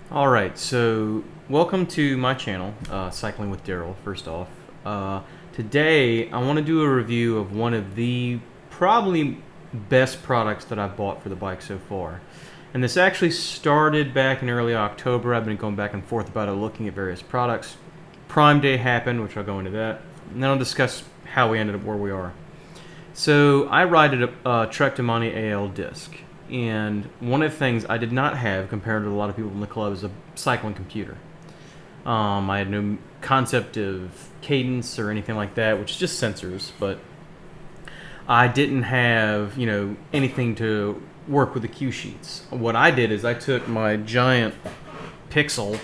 All right, so welcome to my channel, Cycling with Daryl. First off, today I want to do a review of one of the probably best products that I've bought for the bike so far. And this actually started back in early October. I've been going back and forth about it, looking at various products. Prime Day happened, which I'll go into that, and then I'll discuss how we ended up where we are. So I ride a Trek Domani AL disc, and one of the things I did not have compared to a lot of people in the club is a cycling computer. I had no concept of cadence or anything like that, which is just sensors, but I didn't have anything to work with the cue sheets. What I did is I took my giant Pixel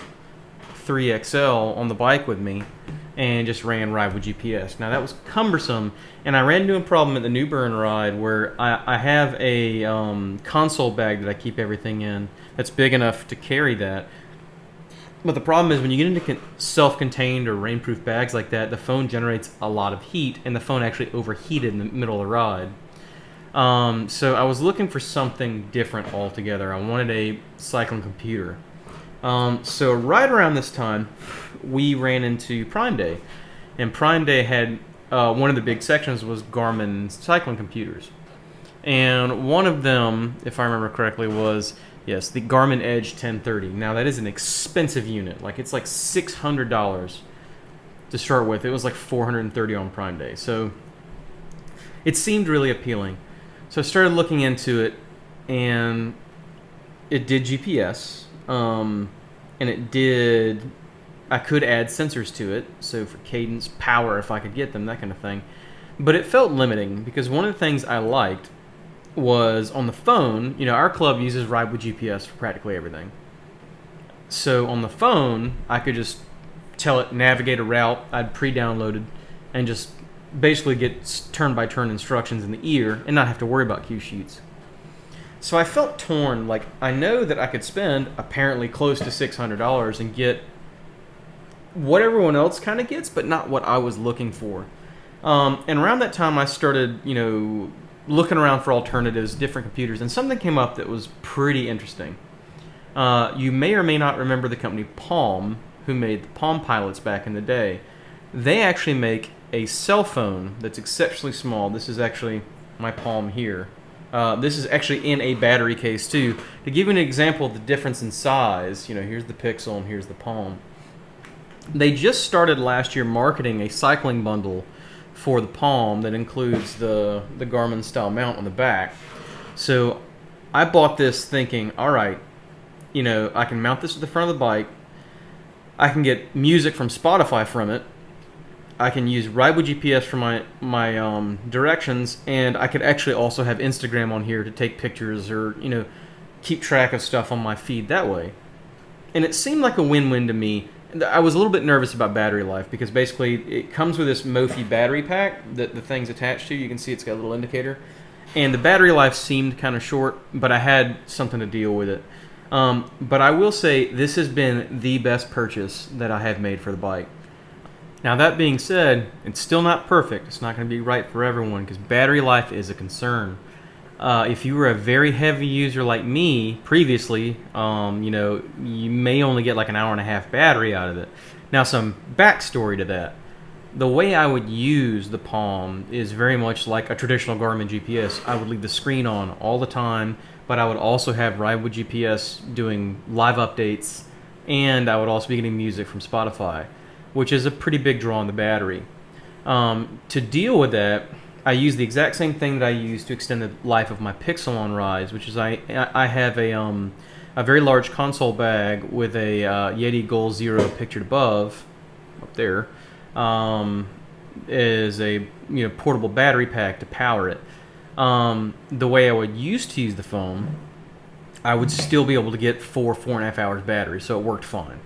3XL on the bike with me and just ran Ride with GPS. Now that was cumbersome, and I ran into a problem at the New Bern ride where I have a console bag that I keep everything in that's big enough to carry that. But the problem is when you get into self-contained or rainproof bags like that, the phone generates a lot of heat, and the phone actually overheated in the middle of the ride. So I was looking for something different altogether. I wanted a cycling computer. So right around this time, we ran into Prime Day, and Prime Day had one of the big sections was Garmin cycling computers, and one of them, if I remember correctly, was the Garmin Edge 1030. Now that is an expensive unit, it's like $600 to start with. It was like $430 on Prime Day, so it seemed really appealing. So I started looking into it, and it did GPS. And it did, I could add sensors to it, so for cadence, power, if I could get them, that kind of thing. But it felt limiting because one of the things I liked was on the phone, our club uses Ride with GPS for practically everything. So on the phone, I could just tell it, navigate a route I'd pre-downloaded, and just basically get turn-by-turn instructions in the ear and not have to worry about cue sheets. So I felt torn. I know that I could spend apparently close to $600 and get what everyone else kind of gets, but not what I was looking for. And around that time, I started, looking around for alternatives, different computers, and something came up that was pretty interesting. You may or may not remember the company Palm, who made the Palm Pilots back in the day. They actually make a cell phone that's exceptionally small. This is actually my Palm here. This is actually in a battery case too. To give you an example of the difference in size, here's the Pixel and here's the Palm. They just started last year marketing a cycling bundle for the Palm that includes the Garmin style mount on the back. So I bought this thinking, all right, I can mount this to the front of the bike. I can get music from Spotify from it. I can use Ride with GPS for my directions, and I could actually also have Instagram on here to take pictures or keep track of stuff on my feed that way. And it seemed like a win-win to me. I was a little bit nervous about battery life because basically it comes with this Mophie battery pack that the thing's attached to. You can see it's got a little indicator, and the battery life seemed kind of short, but I had something to deal with it. But I will say this has been the best purchase that I have made for the bike. Now that being said, it's still not perfect. It's not going to be right for everyone because battery life is a concern. If you were a very heavy user like me previously, you may only get like an hour and a half battery out of it. Now some backstory to that. The way I would use the Palm is very much like a traditional Garmin GPS. I would leave the screen on all the time, but I would also have Ride with GPS doing live updates, and I would also be getting music from Spotify, which is a pretty big draw on the battery. To deal with that, I use the exact same thing that I use to extend the life of my Pixel on rides, which is I have a very large console bag with a Yeti Goal Zero pictured above, up there, is a portable battery pack to power it. The way I would used to use the phone, I would still be able to get 4.5 hours battery, so it worked fine.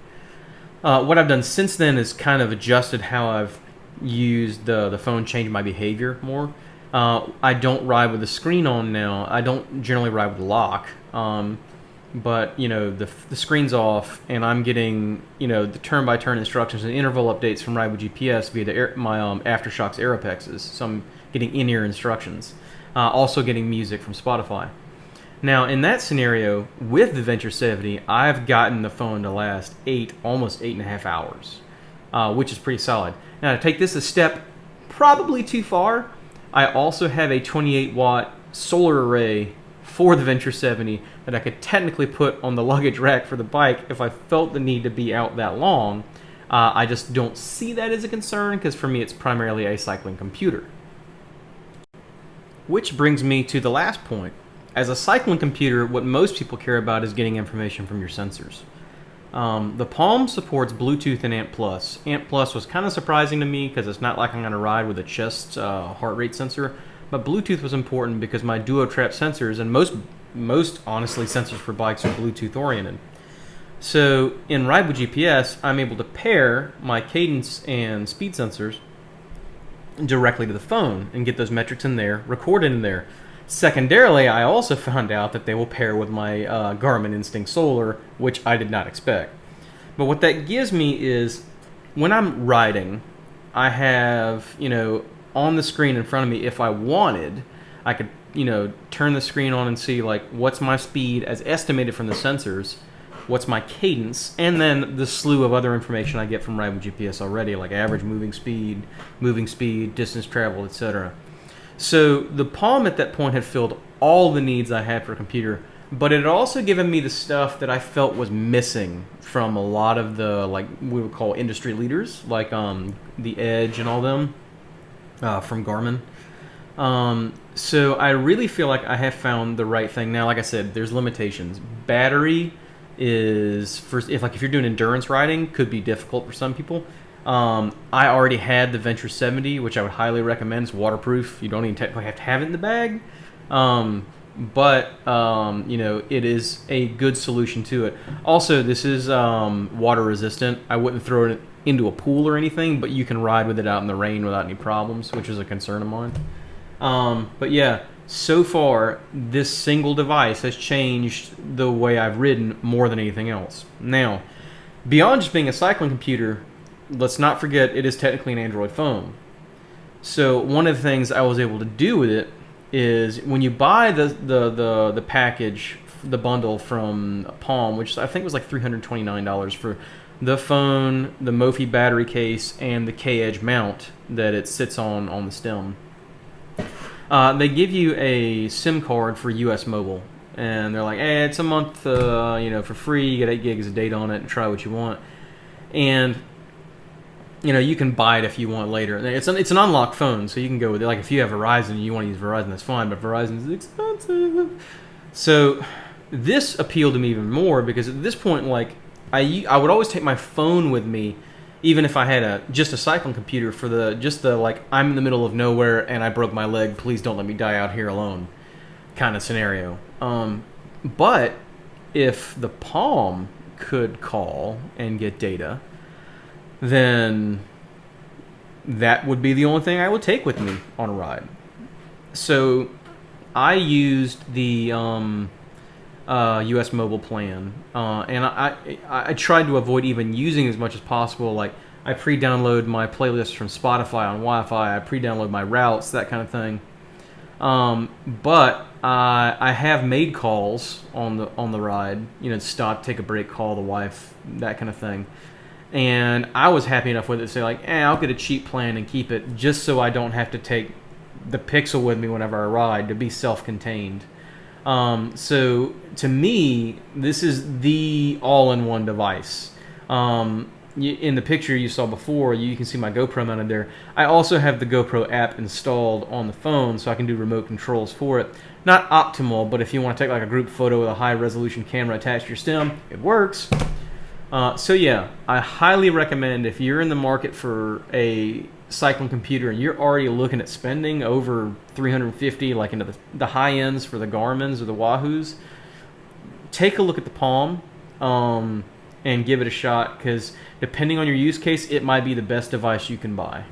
What I've done since then is kind of adjusted how I've used the phone, changed my behavior more. I don't ride with the screen on now. I don't generally ride with the lock. But the screen's off, and I'm getting the turn-by-turn instructions and interval updates from Ride with GPS via my AfterShokz Aerapexes. So I'm getting in-ear instructions. Also getting music from Spotify. Now, in that scenario, with the Venture 70, I've gotten the phone to last almost 8.5 hours, which is pretty solid. Now, to take this a step probably too far, I also have a 28-watt solar array for the Venture 70 that I could technically put on the luggage rack for the bike if I felt the need to be out that long. I just don't see that as a concern because for me it's primarily a cycling computer. Which brings me to the last point. As a cycling computer, what most people care about is getting information from your sensors. The Palm supports Bluetooth and ANT+. ANT+ was kind of surprising to me because it's not like I'm going to ride with a chest heart rate sensor, but Bluetooth was important because my DuoTrap sensors, and most honestly sensors for bikes, are Bluetooth oriented. So in Ride with GPS, I'm able to pair my cadence and speed sensors directly to the phone and get those metrics in there, recorded in there. Secondarily, I also found out that they will pair with my Garmin Instinct Solar, which I did not expect. But what that gives me is, when I'm riding, I have, on the screen in front of me, if I wanted, I could, turn the screen on and see, like, what's my speed as estimated from the sensors, what's my cadence, and then the slew of other information I get from Ride with GPS already, like average moving speed, distance traveled, etc. So the Palm at that point had filled all the needs I had for a computer, but it had also given me the stuff that I felt was missing from a lot of the, like, we would call industry leaders, like the Edge and all them from Garmin. So I really feel like I have found the right thing. Now, like I said, there's limitations. Battery is, if you're doing endurance riding, could be difficult for some people. I already had the Venture 70, which I would highly recommend. It's waterproof. You don't even technically have to have it in the bag. But it is a good solution to it. Also, this is water resistant. I wouldn't throw it into a pool or anything, but you can ride with it out in the rain without any problems, which is a concern of mine. But yeah, so far, this single device has changed the way I've ridden more than anything else. Now, beyond just being a cycling computer, let's not forget it is technically an Android phone. So one of the things I was able to do with it is, when you buy the package, the bundle from Palm, which I think was like $329 for the phone, the Mophie battery case, and the K-Edge mount that it sits on the stem. They give you a SIM card for US Mobile, and they're like, hey, it's a month for free, you get 8 gigs of data on it and try what you want. And you can buy it if you want later. It's an unlocked phone, so you can go with it. Like, if you have Verizon and you want to use Verizon, that's fine, but Verizon is expensive. So this appealed to me even more because at this point, like, I would always take my phone with me, even if I had just a cycling computer, for the like, I'm in the middle of nowhere and I broke my leg, please don't let me die out here alone kind of scenario. But if the Palm could call and get data, then that would be the only thing I would take with me on a ride. So I used the US Mobile plan, and I tried to avoid even using as much as possible. Like, I pre-download my playlists from Spotify on Wi-Fi, I pre-download my routes, that kind of thing. But I have made calls on the ride, stop, take a break, call the wife, that kind of thing. And I was happy enough with it to say, like, I'll get a cheap plan and keep it, just so I don't have to take the Pixel with me whenever I ride, to be self-contained. So to me, this is the all-in-one device. In the picture you saw before, you can see my GoPro mounted there. I also have the GoPro app installed on the phone, so I can do remote controls for it. Not optimal, but if you want to take like a group photo with a high-resolution camera attached to your stem, it works. So yeah, I highly recommend, if you're in the market for a cycling computer and you're already looking at spending over $350, like into the high ends for the Garmin's or the Wahoos, take a look at the Palm and give it a shot, because depending on your use case, it might be the best device you can buy.